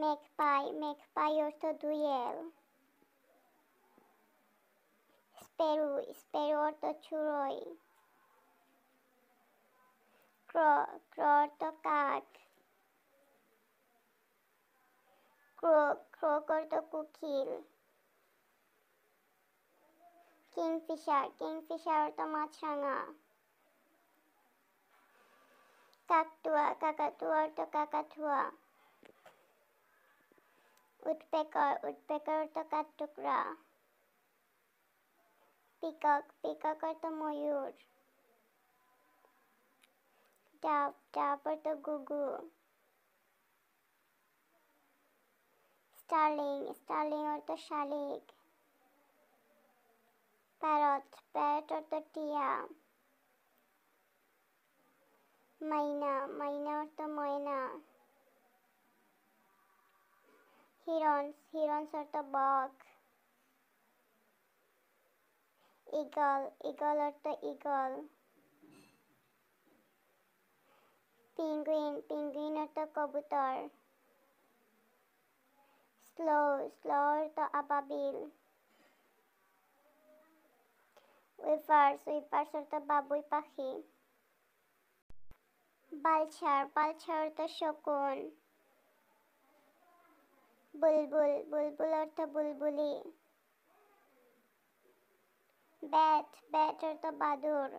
Magpie অর্থ dual. Sparrow অর্থ চড়ুই। ক্র অর্থ কাক। ক্রোক অর্থ কোকিল। কিংফিশার অর্থ মাছরাঙা। কাকাতুয়া অর্থ কাকাতুয়া। উডপেকার অর্থ কাঠঠোকরা। পিকক অর্থ ময়ূর। ডাব অর্থ ঘুঘু। স্টার্লিং অর্থ শালিক। প্যারট অর্থ টিয়া। মাইনা অর্থ ময়না। হিরন্স অর্থ বক। ঈগল অর্থ ঈগল। পেঙ্গুইন অর্থ কবুতর। স্লো অর্থ আবাবিল। উইপার্স অর্থ বাবুই পাখি। বালছার অর্থ শকুন। বুলবুল অর্থ বুলবুলি। ব্যাট অর্থ বাদুড়।